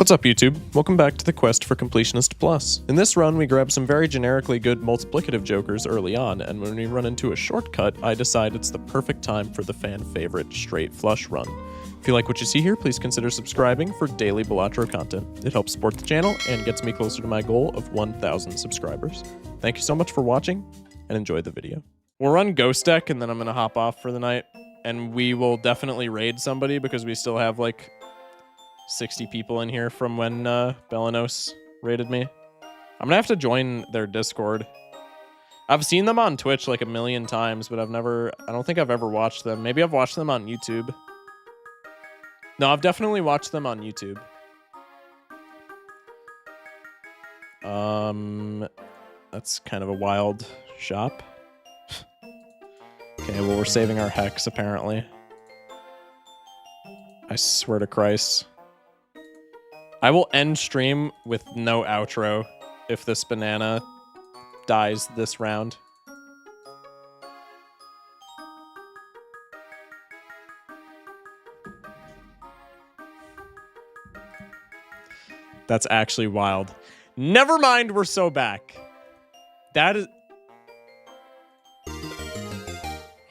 What's up, YouTube? Welcome back to the quest for Completionist Plus. In this run, we grab some very generically good multiplicative jokers early on, and when we run into a shortcut, I decide it's the perfect time for the fan favorite straight flush run. If you like what you see here, please consider subscribing for daily Balatro content. It helps support the channel and gets me closer to my goal of 1,000 subscribers. Thank you so much for watching, and enjoy the video. We'll run Ghost Deck, and then I'm gonna hop off for the night, and we will definitely raid somebody because we still have like 60 people in here from when Belanos raided me. I'm gonna have to join their Discord. I've seen them on Twitch like a million times, but I don't think I've ever watched them. Maybe I've watched them on YouTube. No, I've definitely watched them on YouTube. That's kind of a wild shop. Okay, well, we're saving our hex, apparently. I swear to Christ. I will end stream with no outro if this banana dies this round. That's actually wild. Never mind, we're so back. That is...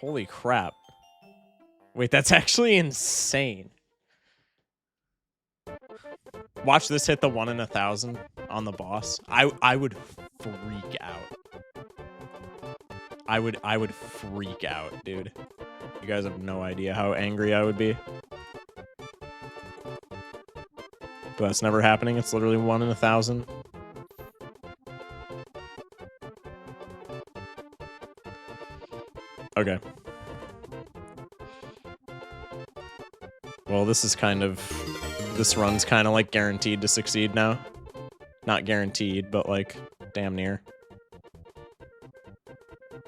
Holy crap. Wait, that's actually insane. Watch this hit the 1 in 1,000 on the boss. I would freak out. I would freak out, dude. You guys have no idea how angry I would be. But that's never happening. It's literally 1 in 1,000. Okay. Well, this run's kind of like guaranteed to succeed now. Not guaranteed, but like damn near.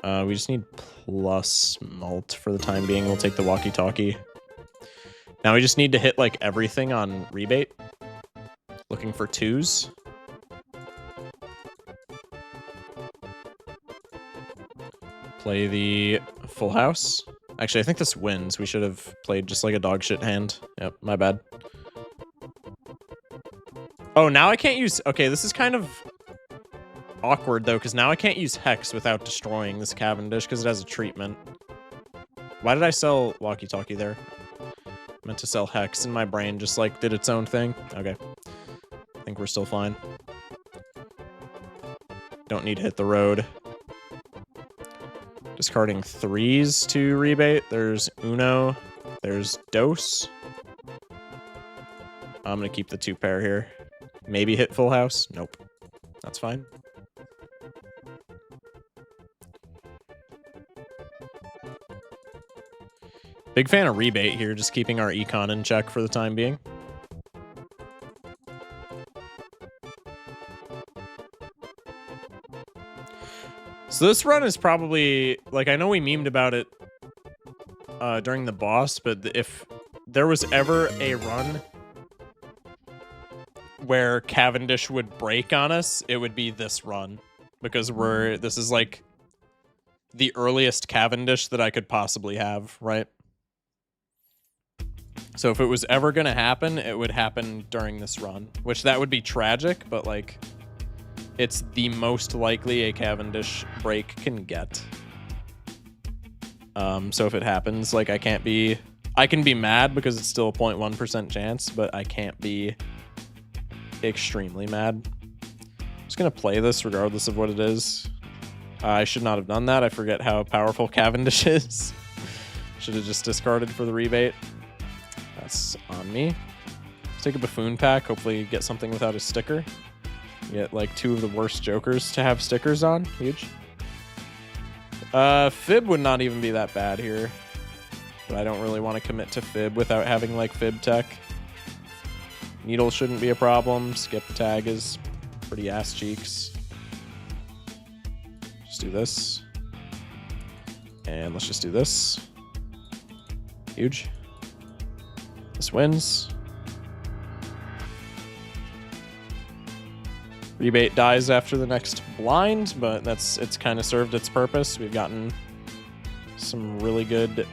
We just need plus mult for the time being. We'll take the walkie-talkie. Now we just need to hit like everything on rebate. Looking for 2s. Play the full house. Actually, I think this wins. We should have played just like a dog shit hand. Yep, my bad. Oh, now I can't use... Okay, this is kind of awkward, though, because now I can't use Hex without destroying this Cavendish, because it has a treatment. Why did I sell walkie-talkie there? I meant to sell Hex, and my brain just, like, did its own thing. Okay. I think we're still fine. Don't need to hit the road. Discarding 3s to rebate. There's Uno. There's Dos. I'm gonna keep the 2 pair here. Maybe hit full house. Nope. That's fine. Big fan of rebate here, just keeping our econ in check for the time being. So this run is probably, like, I know we memed about it during the boss, but if there was ever a run where Cavendish would break on us, it would be this run. Because this is like the earliest Cavendish that I could possibly have, right? So if it was ever gonna happen, it would happen during this run. Which that would be tragic, but like... It's the most likely a Cavendish break can get. So if it happens, like, I can be mad because it's still a 0.1% chance, but I can't be extremely mad. I'm just gonna play this regardless of what it is. I should not have done that. I forget how powerful Cavendish is. Should have just discarded for the rebate. That's on me. Let's take a buffoon pack, hopefully get something without a sticker. Get like 2 of the worst jokers to have stickers on. Huge. Fib would not even be that bad here. But I don't really want to commit to Fib without having like Fib tech. Needle shouldn't be a problem. Skip tag is pretty ass cheeks. Just do this. And let's just do this. Huge. This wins. Rebate dies after the next blind, but it's kind of served its purpose. We've gotten some really good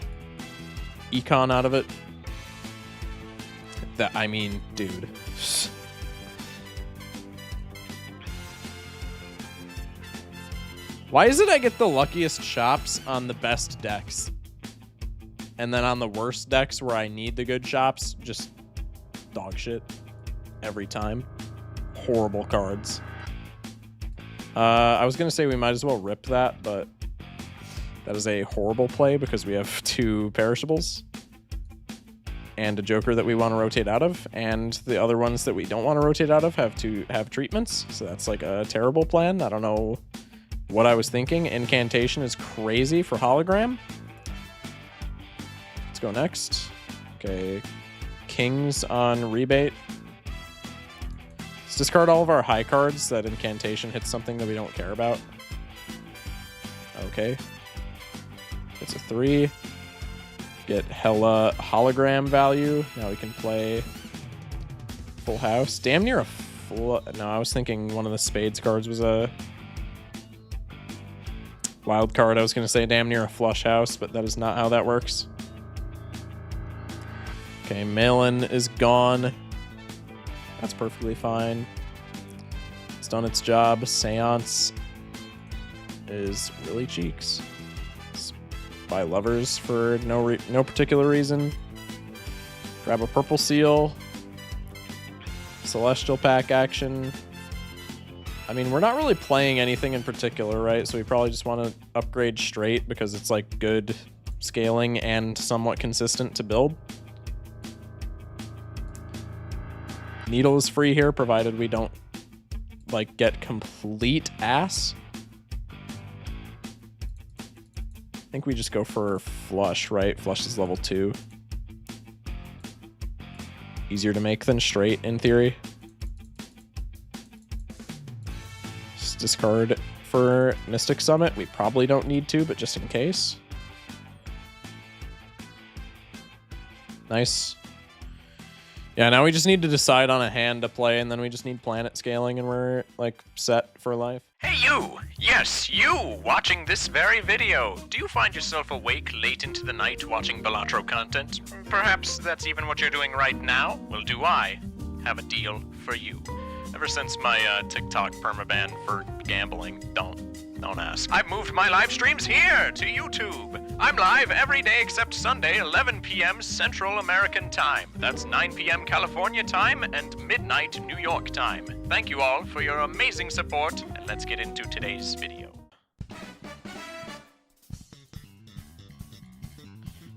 econ out of it. That, I mean, dude. Why is it I get the luckiest shops on the best decks? And then on the worst decks where I need the good shops, just dog shit every time. Horrible cards. I was going to say we might as well rip that, but that is a horrible play because we have 2 perishables and a joker that we want to rotate out of, and the other ones that we don't want to rotate out of have to have treatments, so that's like a terrible plan. I don't know what I was thinking. Incantation is crazy for hologram. Let's go next. Okay, Kings on rebate. Let's discard all of our high cards. That incantation hits something that we don't care about. Okay. It's a 3. Get hella hologram value. Now we can play full house. Damn near a full... No, I was thinking one of the spades cards was a wild card. I was going to say damn near a flush house, but that is not how that works. Okay, Malin is gone. That's perfectly fine. It's done its job. Seance is really cheeks. Let's buy lovers for no particular reason. Grab a purple seal. Celestial pack action. I mean, we're not really playing anything in particular, right? So we probably just want to upgrade straight because it's like good scaling and somewhat consistent to build. Needle is free here, provided we don't like get complete ass. I think we just go for flush, right? Flush is level 2. Easier to make than straight in theory. Just discard for Mystic Summit. We probably don't need to, but just in case. Nice. Yeah, now we just need to decide on a hand to play, and then we just need planet scaling, and we're, like, set for life. Hey you! Yes, you! Watching this very video! Do you find yourself awake late into the night watching Balatro content? Perhaps that's even what you're doing right now? Well, do I have a deal for you. Ever since my TikTok permaban for gambling, don't ask. I've moved my live streams here to YouTube. I'm live every day except Sunday, 11 p.m. Central American Time. That's 9 p.m. California time and midnight New York time. Thank you all for your amazing support, and let's get into today's video.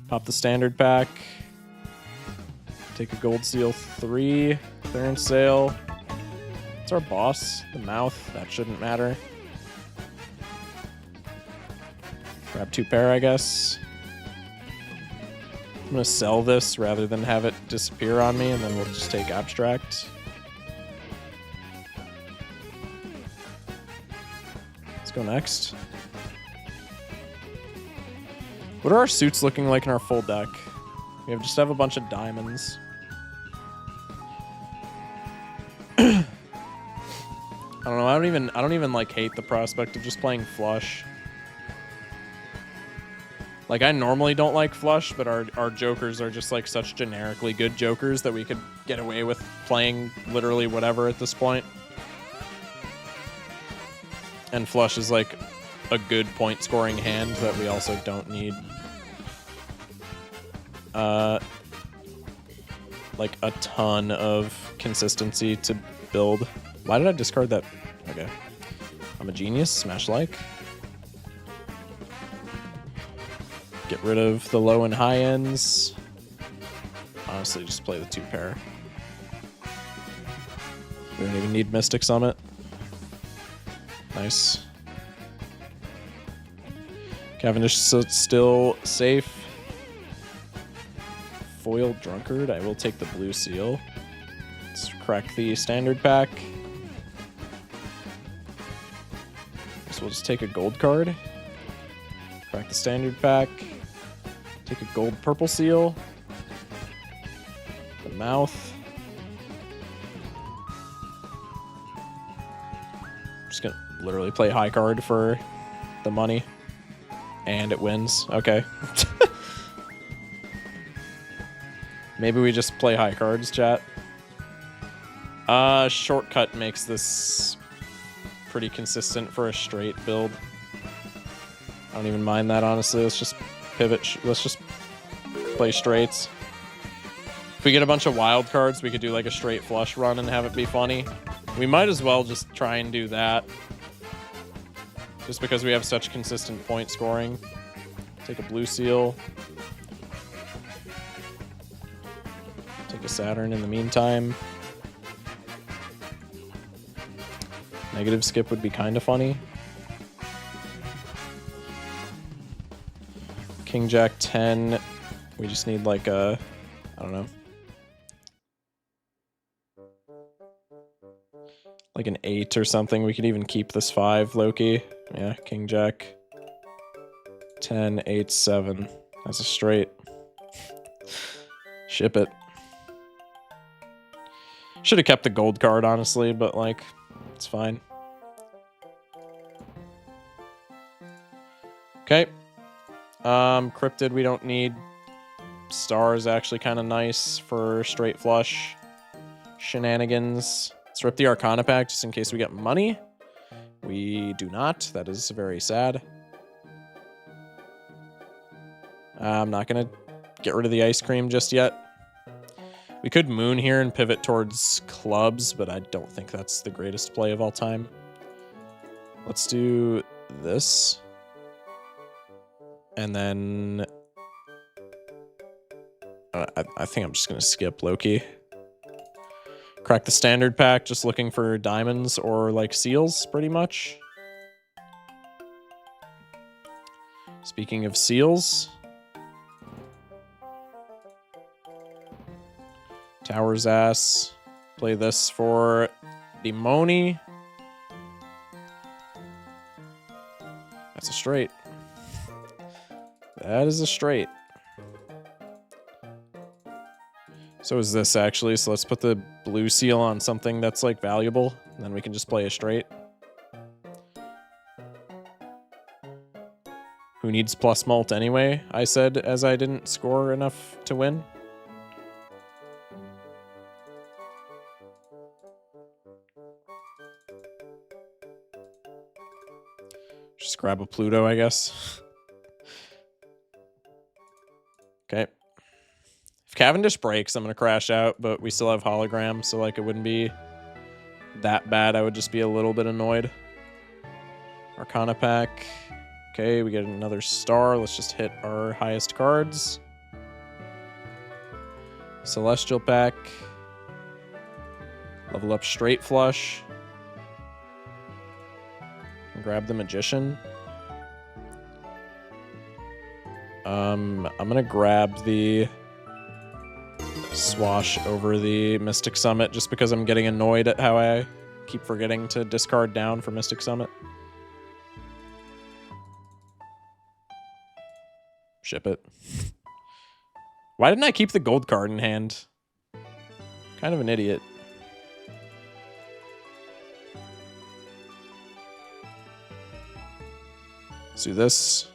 Pop the standard pack. Take a gold seal 3. Clearance sale. It's our boss. The mouth. That shouldn't matter. Grab 2 pair, I guess. I'm gonna sell this rather than have it disappear on me, and then we'll just take abstract. Let's go next. What are our suits looking like in our full deck? We just have a bunch of diamonds. I don't know. I don't even like hate the prospect of just playing flush. Like, I normally don't like flush, but our jokers are just like such generically good jokers that we could get away with playing literally whatever at this point. And flush is like a good point scoring hand that we also don't need like a ton of consistency to build. Why did I discard that? Okay. I'm a genius. Smash like. Get rid of the low and high ends. Honestly, just play the 2 pair. We don't even need Mystic Summit. Nice. Cavendish still safe. Foil Drunkard. I will take the blue seal. Let's crack the standard pack. So we'll just take a gold card. Crack the standard pack. Take a gold purple seal. The mouth. I'm just gonna literally play high card for the money. And it wins. Okay. Maybe we just play high cards, chat. Shortcut makes this pretty consistent for a straight build. I don't even mind that, honestly. Let's just pivot. Let's just play straights. If we get a bunch of wild cards, we could do like a straight flush run and have it be funny. We might as well just try and do that. Just because we have such consistent point scoring. Take a blue seal. Take a Saturn in the meantime. Negative skip would be kind of funny. King Jack 10. We just need like a, I don't know. Like an 8 or something. We could even keep this 5 low-key. Yeah, King Jack 10, 8, 7. That's a straight. Ship it. Should have kept the gold card, honestly, but like, it's fine. Okay. Cryptid we don't need. Star is actually kind of nice for straight flush shenanigans. Let's rip the Arcana pack just in case we get money. We do not. That is very sad. I'm not going to get rid of the ice cream just yet. We could moon here and pivot towards clubs, but I don't think that's the greatest play of all time. Let's do this. And then I think I'm just going to skip Loki. Crack the standard pack, just looking for diamonds or like seals, pretty much. Speaking of seals. Tower's ass. Play this for Demoni. That's a straight. That is a straight. So is this actually, so let's put the blue seal on something that's like valuable, and then we can just play a straight. Who needs plus mult anyway? I said as I didn't score enough to win. Just grab a Pluto, I guess. Okay. If Cavendish breaks, I'm going to crash out, but we still have hologram, so like it wouldn't be that bad. I would just be a little bit annoyed. Arcana pack. Okay, we get another star. Let's just hit our highest cards. Celestial pack. Level up straight flush. And grab the Magician. I'm going to grab the Swash over the Mystic Summit just because I'm getting annoyed at how I keep forgetting to discard down for Mystic Summit. Ship it. Why didn't I keep the gold card in hand? Kind of an idiot. Let's do this.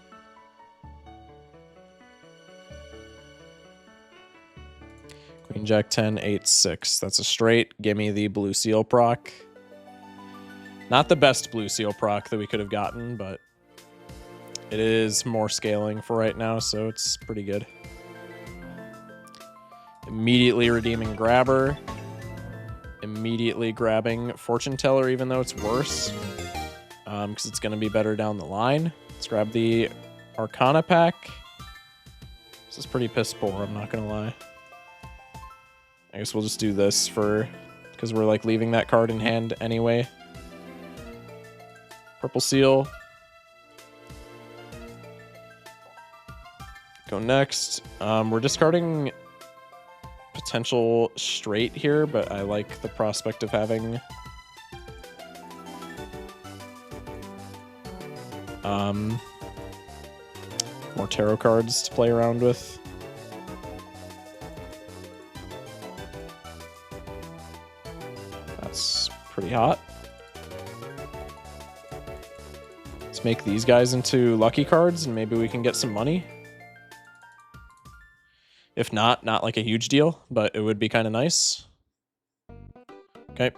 Queen Jack 10, 8, 6. That's a straight. Gimme the blue seal proc. Not the best blue seal proc that we could have gotten, but it is more scaling for right now, so it's pretty good. Immediately redeeming Grabber. Immediately grabbing Fortune Teller, even though it's worse. Because it's going to be better down the line. Let's grab the Arcana pack. This is pretty piss poor, I'm not going to lie. I guess we'll just do this because we're like leaving that card in hand anyway. Purple seal. Go next. We're discarding potential straight here, but I like the prospect of having more tarot cards to play around with. That's pretty hot. Let's make these guys into lucky cards and maybe we can get some money. If not like a huge deal, but it would be kind of nice. Okay.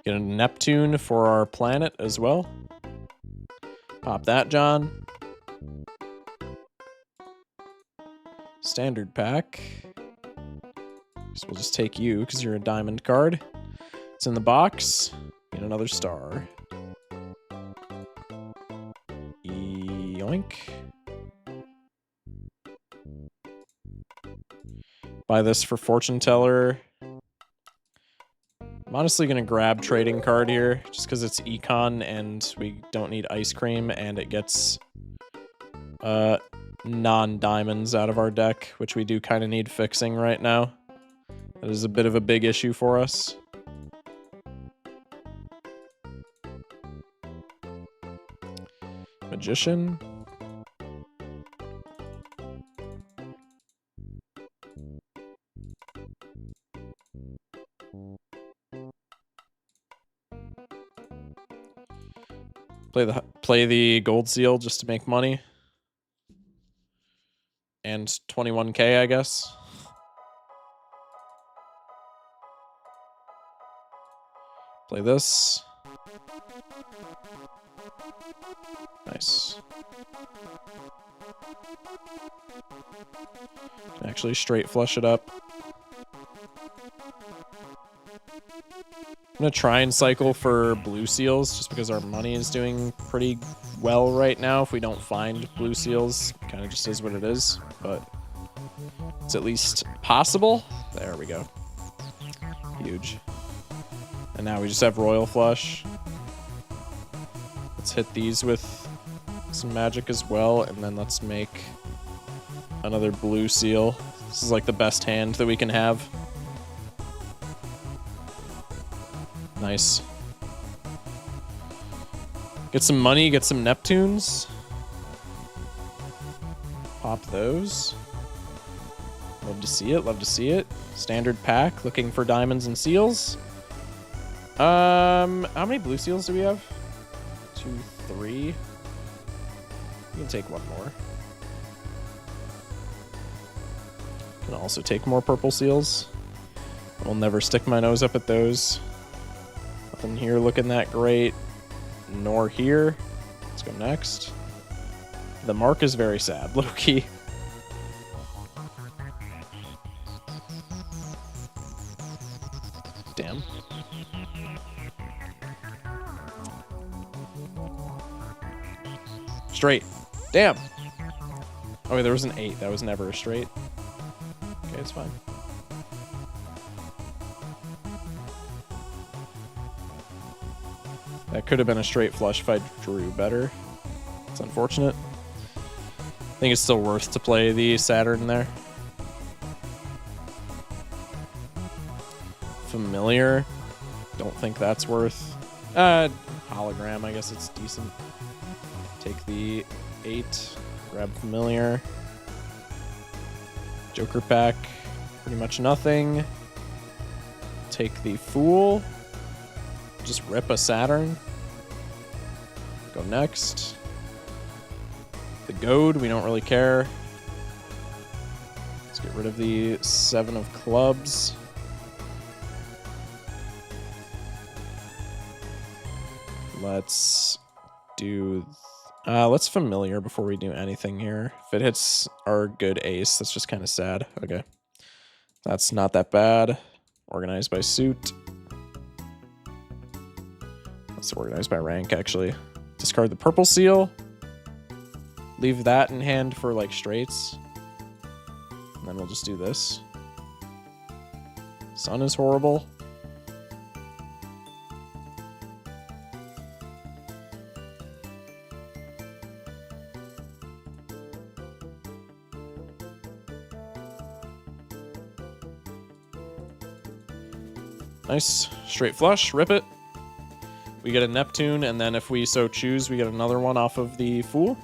Get a Neptune for our planet as well. Pop that, John. Standard pack. So we'll just take you because you're a diamond card. It's in the box. Get another star. Yoink. Buy this for Fortune Teller. I'm honestly going to grab Trading Card here just because it's Econ and we don't need Ice Cream and it gets non-diamonds out of our deck, which we do kind of need fixing right now. That is a bit of a big issue for us. Magician. Play the gold seal just to make money. And 21k, I guess. Play this. Nice. Can actually straight flush it up. I'm gonna try and cycle for blue seals just because our money is doing pretty well right now. If we don't find blue seals, kind of just is what it is, but it's at least possible. There we go. Huge. And now we just have royal flush. Let's hit these with some magic as well, and then let's make another blue seal. This is like the best hand that we can have. Nice. Get some money, get some Neptunes. Pop those. Love to see it, love to see it. Standard pack, looking for diamonds and seals. How many blue seals do we have? 2, 3. You can take one more. Can also take more purple seals. I'll never stick my nose up at those. Nothing here looking that great. Nor here. Let's go next. The mark is very sad, low-key. Damn. Straight. Damn. Okay, there was an 8. That was never a straight. Okay, it's fine. That could have been a straight flush if I drew better. It's unfortunate. I think it's still worth to play the Saturn there. Familiar. Don't think that's worth. Hologram, I guess it's decent. Take the 8. Grab Familiar. Joker pack. Pretty much nothing. Take the Fool. Just rip a Saturn. Go next. The Goad, we don't really care. Let's get rid of the 7 of clubs. Let's do... let's Familiar before we do anything here. If it hits our good ace, that's just kind of sad. Okay. That's not that bad. Organized by suit. Let's organize by rank, actually. Discard the purple seal. Leave that in hand for, like, straights. And then we'll just do this. Sun is horrible. Nice. Straight flush. Rip it. We get a Neptune, and then if we so choose, we get another one off of the Fool.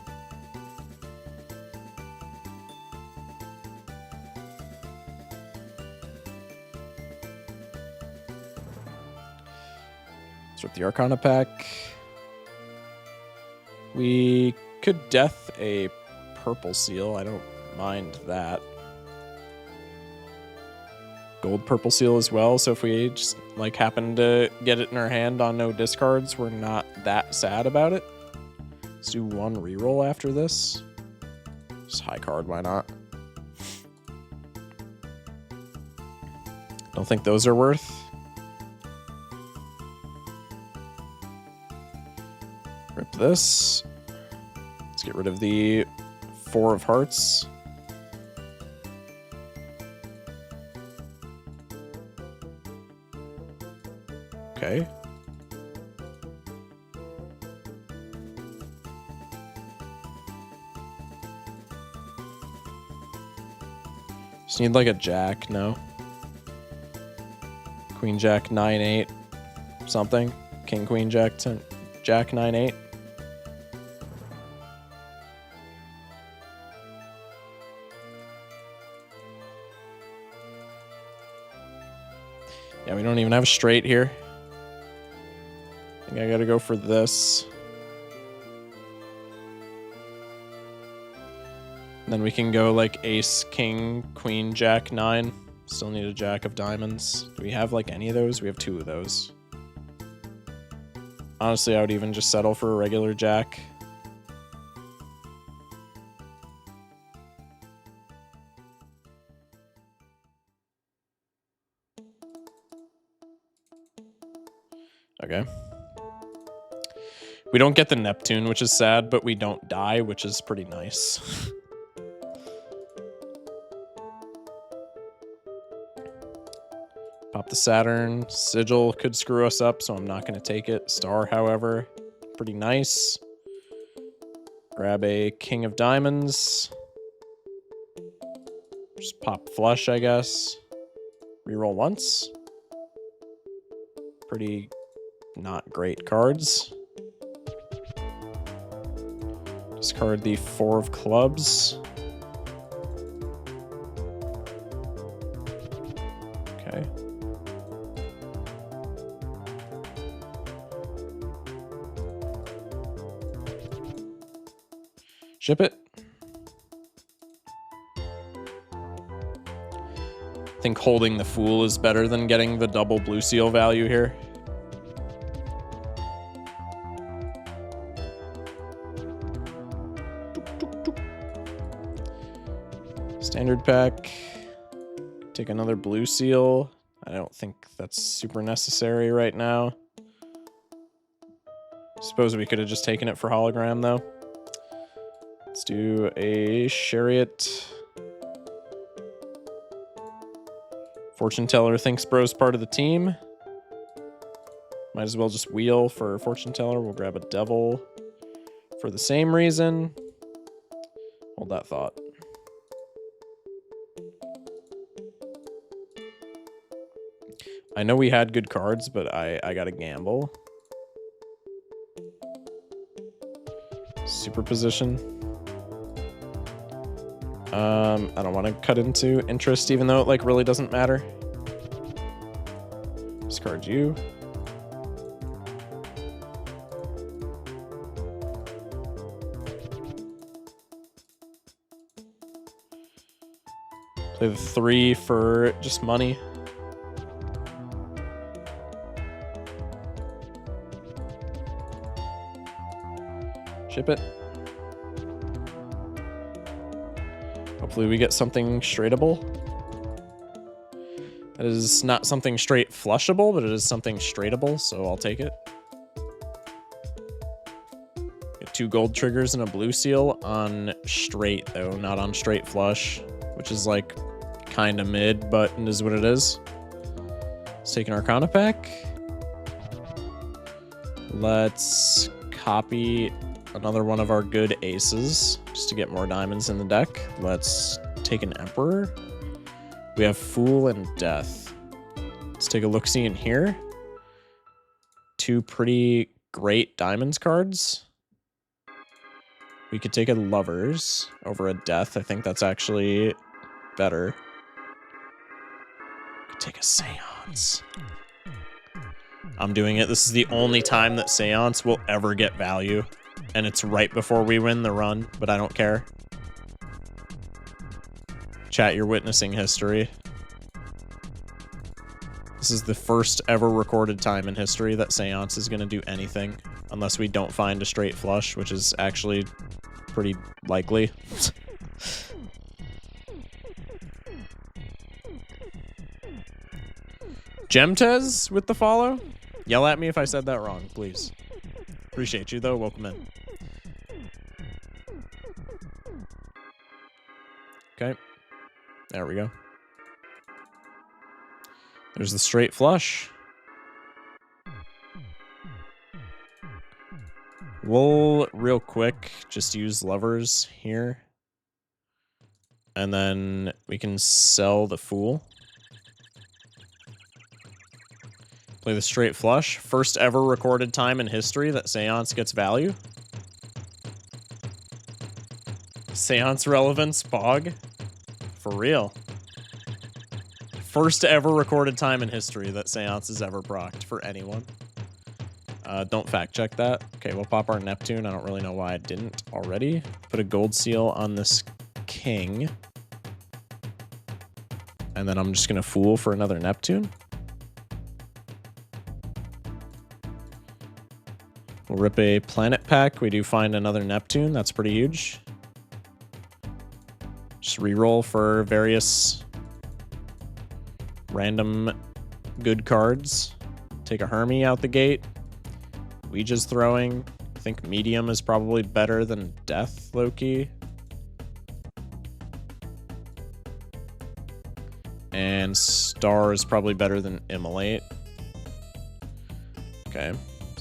Let's rip the Arcana pack. We could death a purple seal. I don't mind that. Gold purple seal as well, so if we just like happen to get it in our hand on no discards, we're not that sad about it. Let's do one reroll after this. Just high card, why not? Don't think those are worth. Rip this. Let's get rid of the 4 of hearts. Okay. Just need like a jack, no? Queen, jack, 9-8, something. King, queen, jack, 10, jack, 9-8. Yeah, we don't even have a straight here. I think I gotta go for this. And then we can go like ace, king, queen, jack, 9. Still need a jack of diamonds. Do we have like any of those? We have 2 of those. Honestly, I would even just settle for a regular jack. Okay. We don't get the Neptune, which is sad, but we don't die, which is pretty nice. Pop the Saturn. Sigil could screw us up, so I'm not going to take it. Star, however, pretty nice. Grab a King of Diamonds. Just pop flush, I guess. Reroll once. Pretty not great cards. Discard the 4 of clubs. Okay. Ship it. I think holding the Fool is better than getting the double blue seal value here. Standard pack. Take another blue seal. I don't think that's super necessary right now. Suppose we could have just taken it for hologram though. Let's do a chariot. Fortune teller thinks bro's part of the team. Might as well just wheel for fortune teller. We'll grab a devil for the same reason. Hold that thought. I know we had good cards, but I gotta gamble. Superposition. I don't want to cut into interest, even though it like really doesn't matter. Discard you. Play the 3 for just money. Ship it. Hopefully we get something straightable. That is not something straight flushable, but it is something straightable, so I'll take it. Get 2 gold triggers and a blue seal on straight, though, not on straight flush, which is like kind of mid, but it is what it is. Let's take an Arcana pack. Let's copy another one of our good aces just to get more diamonds in the deck. Let's take an Emperor. We have Fool and Death. Let's take a look-see in here. 2 pretty great diamonds cards. We could take a Lovers over a Death. I think that's actually better. Could take a Seance. I'm doing it. This is the only time that Seance will ever get value. And it's right before we win the run, but I don't care. Chat, you're witnessing history. This is the first ever recorded time in history that Seance is going to do anything, unless we don't find a straight flush, which is actually pretty likely. Gemtez with the follow? Yell at me if I said that wrong, please. Appreciate you, though. Welcome in. Okay. There we go. There's the straight flush. We'll, real quick, just use levers here. And then we can sell the fool. Play the straight flush. First ever recorded time in history that Seance gets value. Seance relevance, Bog. For real. First ever recorded time in history that Seance has ever procced for anyone. Don't fact check that. Okay, we'll pop our Neptune. I don't really know why I didn't already. Put a gold seal on this king. And then I'm just going to fool for another Neptune. We'll rip a planet pack. We do find another Neptune. That's pretty huge. Just reroll for various random good cards. Take a Hermie out the gate. Ouija's throwing. I think medium is probably better than death, low-key. And star is probably better than immolate. Okay.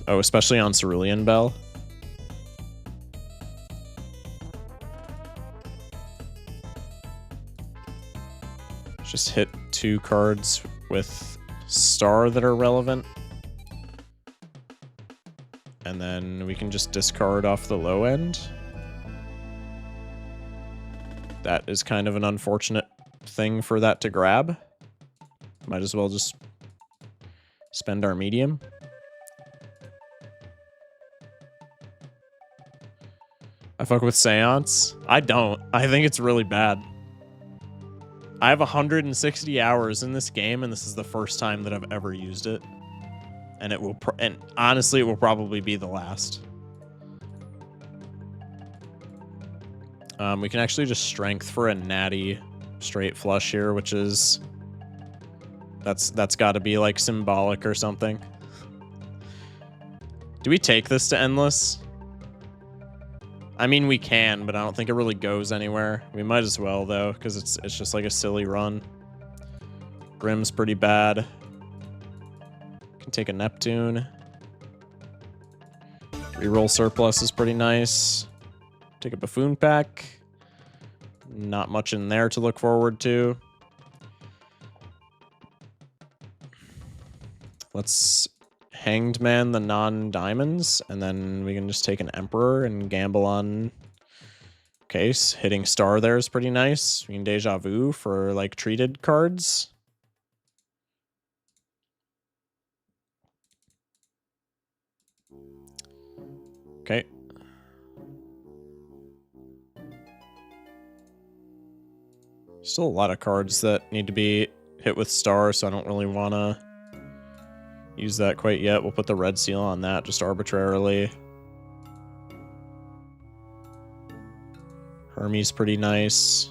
Oh, especially on Cerulean Bell. Just hit 2 cards with star that are relevant. And then we can just discard off the low end. That is kind of an unfortunate thing for that to grab. Might as well just spend our medium. I fuck with Seance. I don't. I think it's really bad. I have 160 hours in this game, and this is the first time that I've ever used it. And it will, and honestly, it will probably be the last. We can actually just strength for a natty straight flush here, which is that's got to be like symbolic or something. Do we take this to endless? I mean, we can, but I don't think it really goes anywhere. We might as well, though, because it's just like a silly run. Grim's pretty bad. Can take a Neptune. Reroll surplus is pretty nice. Take a Buffoon pack. Not much in there to look forward to. Let's Hanged Man the non-diamonds, and then we can just take an Emperor and gamble on case. Hitting star there is pretty nice. We can Deja Vu for like treated cards. Okay. Still a lot of cards that need to be hit with star, so I don't really want to use that quite yet. We'll put the red seal on that just arbitrarily. Hermes pretty nice.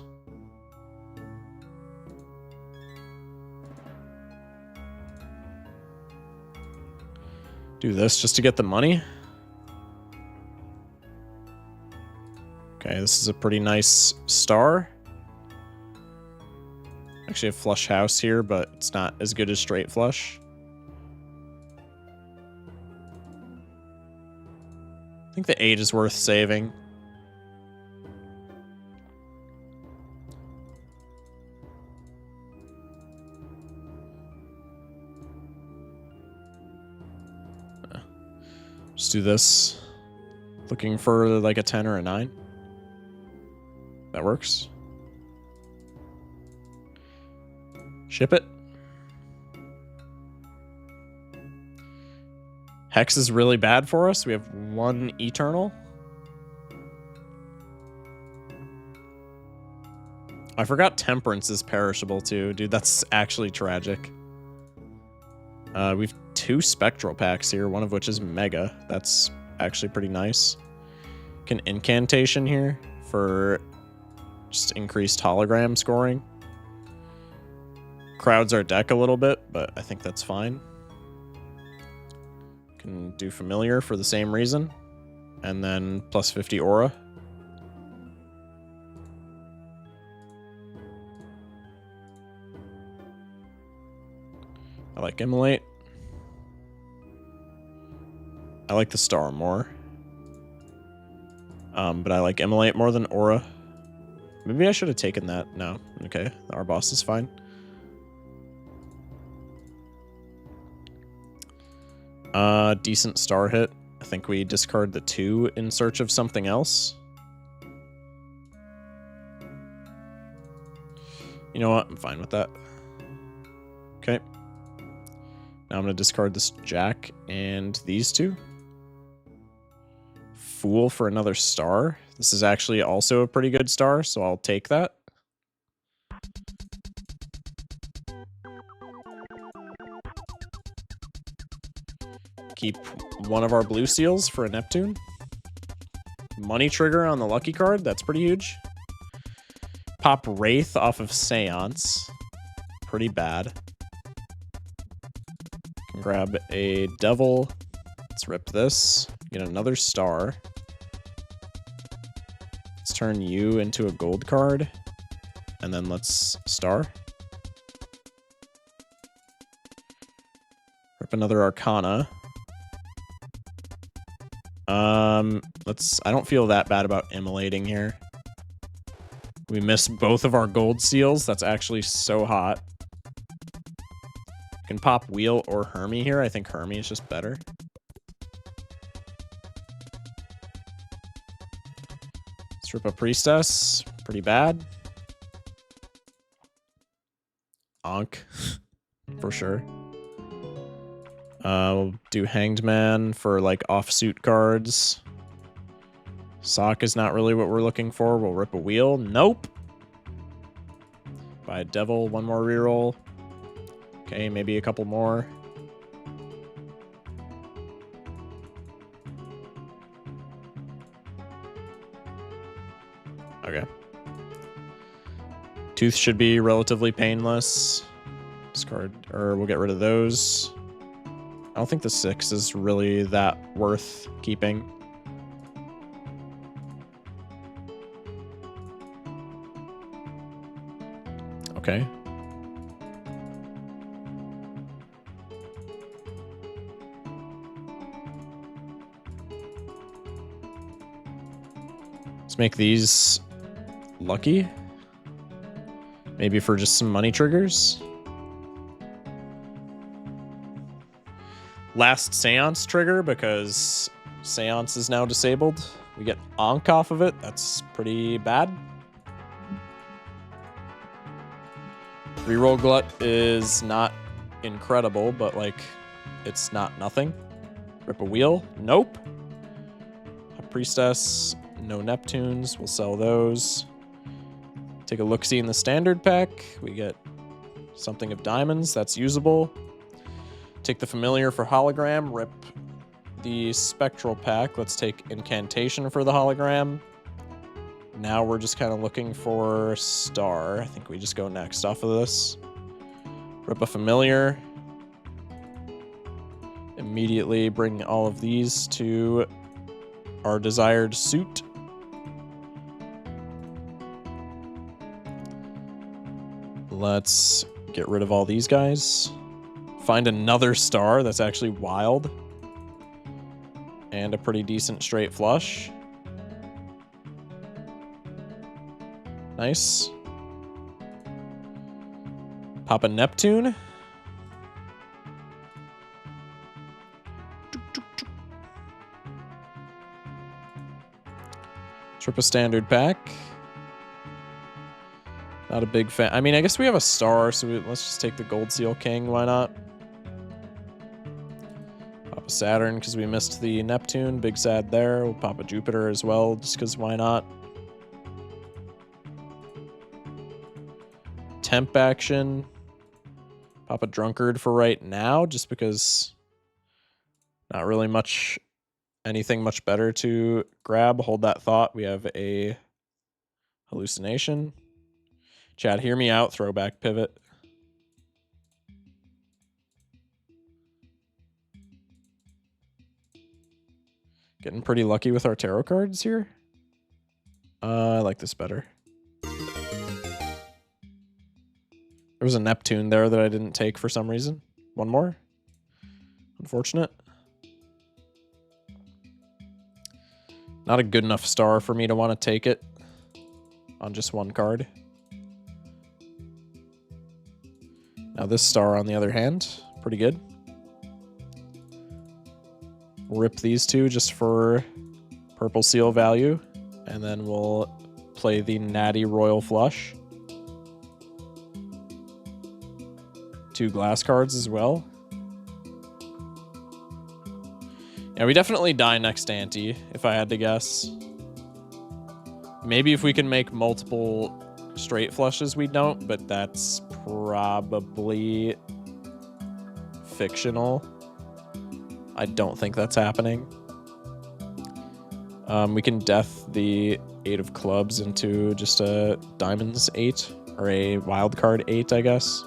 Do this just to get the money. Okay, this is a pretty nice star. Actually a flush house here, but it's not as good as straight flush. I think the 8 is worth saving. Just do this. Looking for like a 10 or a 9. That works. Ship it. Hex is really bad for us. We have 1 Eternal. I forgot Temperance is perishable too. Dude, that's actually tragic. We've 2 spectral packs here, one of which is mega. That's actually pretty nice. Can incantation here for just increased hologram scoring. Crowds our deck a little bit, but I think that's fine. Can do familiar for the same reason. And then plus 50 aura. I like immolate. I like the star more. But I like immolate more than aura. Maybe I should have taken that. No. Okay. Our boss is fine. Decent star hit. I think we discard the 2 in search of something else. You know what? I'm fine with that. Okay. Now I'm going to discard this jack and these 2. Fool for another star. This is actually also a pretty good star, so I'll take that. Keep one of our blue seals for a Neptune. Money trigger on the lucky card. That's pretty huge. Pop Wraith off of Seance. Pretty bad. Can grab a Devil. Let's rip this. Get another star. Let's turn you into a gold card. And then let's star. Rip another Arcana. I don't feel that bad about immolating here. We missed both of our gold seals. That's actually so hot. Can pop Wheel or Hermie here. I think Hermie is just better. Let's rip a Priestess. Pretty bad. Ankh. For sure. We'll do Hanged Man for, like, offsuit cards. Sock is not really what we're looking for. We'll rip a Wheel. Nope. Buy a Devil. One more reroll. Okay, maybe a couple more. Okay. Tooth should be relatively painless. Discard, or we'll get rid of those. I don't think the 6 is really that worth keeping. Okay. Let's make these lucky. Maybe for just some money triggers. Last Seance trigger because Seance is now disabled. We get Ankh off of it. That's pretty bad. Reroll Glut is not incredible, but like it's not nothing. Rip a Wheel. Nope. A Priestess. No Neptunes. We'll sell those. Take a look-see in the standard pack. We get something of diamonds. That's usable. Take the familiar for hologram. Rip the spectral pack. Let's take incantation for the hologram. Now we're just kind of looking for star. I think we just go next off of this. Rip a familiar. Immediately bring all of these to our desired suit. Let's get rid of all these guys. Find another star. That's actually wild. And a pretty decent straight flush. Nice. Pop a Neptune. Trip a standard pack. Not a big fan. I mean, I guess we have a star, so let's just take the Gold Seal King. Why not? Pop a Saturn because we missed the Neptune. Big sad there. We'll pop a Jupiter as well, just because why not? Temp action. Pop a drunkard for right now, just because not really anything much better to grab. Hold that thought. We have a hallucination. Chad, hear me out. Throwback pivot. Getting pretty lucky with our tarot cards here. I like this better. There was a Neptune there that I didn't take for some reason. One more. Unfortunate. Not a good enough star for me to want to take it on just one card. Now this star, on the other hand, pretty good. Rip these two just for purple seal value, and then we'll play the natty royal flush. 2 glass cards as well. Yeah, we definitely die next ante, if I had to guess. Maybe if we can make multiple straight flushes, we don't, but that's probably fictional. I don't think that's happening. We can death the 8 of clubs into just a diamonds 8, or a wild card 8, I guess.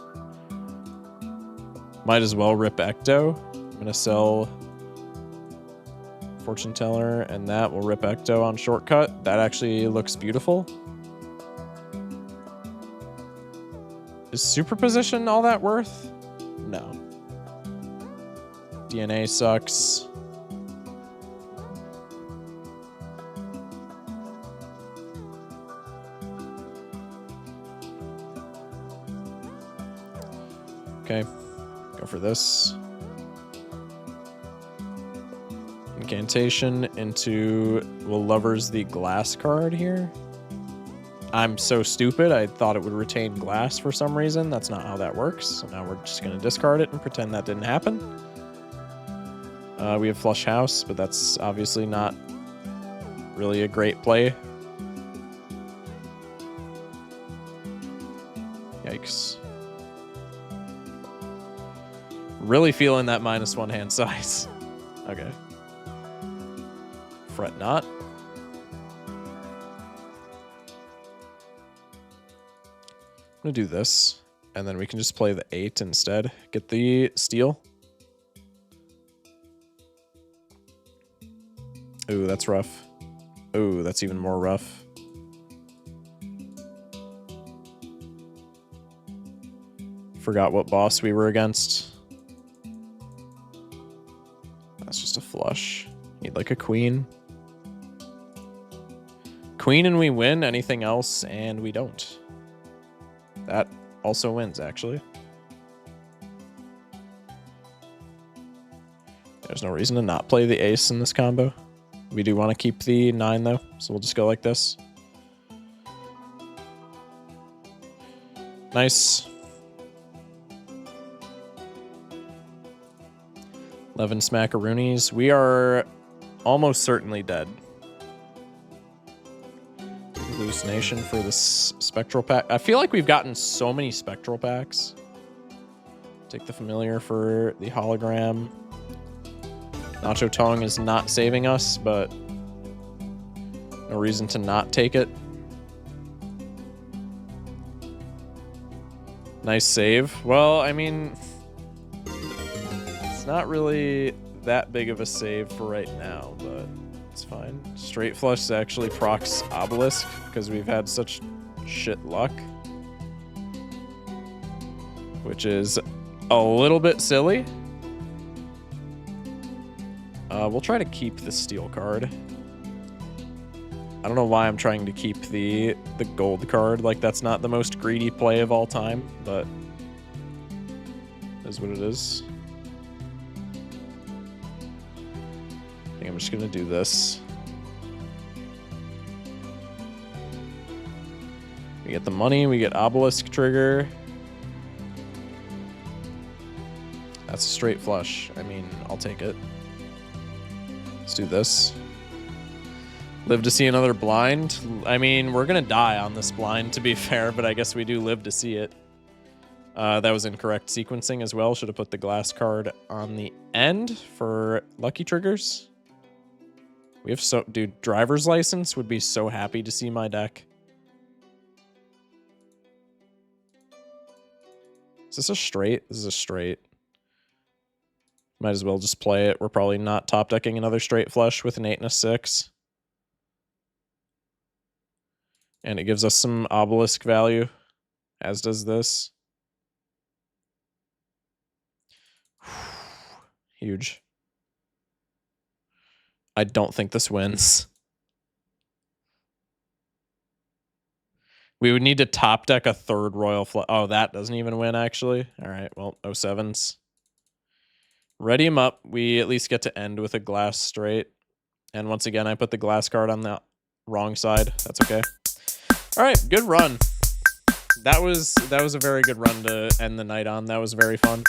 Might as well rip Ecto. I'm going to sell Fortune Teller, and that will rip Ecto on shortcut. That actually looks beautiful. Is superposition all that worth? No. DNA sucks. Okay, go for this. Incantation into, well, Lover's the glass card here. I'm so stupid, I thought it would retain glass for some reason. That's not how that works. So now we're just gonna discard it and pretend that didn't happen. We have Flush House, but that's obviously not really a great play. Yikes. Really feeling that -1 hand size. Okay. Fret not. I'm gonna do this, and then we can just play the 8 instead. Get the steal. Ooh, that's rough. Ooh, that's even more rough. Forgot what boss we were against. That's just a flush. Need like a queen. Queen and we win. Anything else and we don't. That also wins, actually. There's no reason to not play the ace in this combo. We do want to keep the 9 though, so we'll just go like this. Nice. 11 smackaroonies. We are almost certainly dead. Hallucination for this spectral pack. I feel like we've gotten so many spectral packs. Take the familiar for the hologram. Nacho Tongue is not saving us, but no reason to not take it. Nice save. Well, I mean, it's not really that big of a save for right now, but it's fine. Straight flush actually procs Obelisk because we've had such shit luck, which is a little bit silly. We'll try to keep the steel card. I don't know why I'm trying to keep the gold card. Like, that's not the most greedy play of all time, but it is what it is. I think I'm just gonna do this. We get the money, we get Obelisk trigger. That's a straight flush. I mean, I'll take it. Let's do this. Live to see another blind. I mean, we're gonna die on this blind, to be fair, but I guess we do live to see it. That was incorrect sequencing as well. Should have put the glass card on the end for lucky triggers. We have dude, driver's license would be so happy to see my deck. Is this a straight? This is a straight. Might as well just play it. We're probably not top decking another straight flush with an 8 and a 6. And it gives us some obelisk value, as does this. Huge. I don't think this wins. We would need to top deck a third royal flush. Oh, that doesn't even win, actually. All right, well, 07s. Ready him up. We at least get to end with a glass straight. And once again, I put the glass card on the wrong side. That's okay. All right, good run. That was a very good run to end the night on. That was very fun.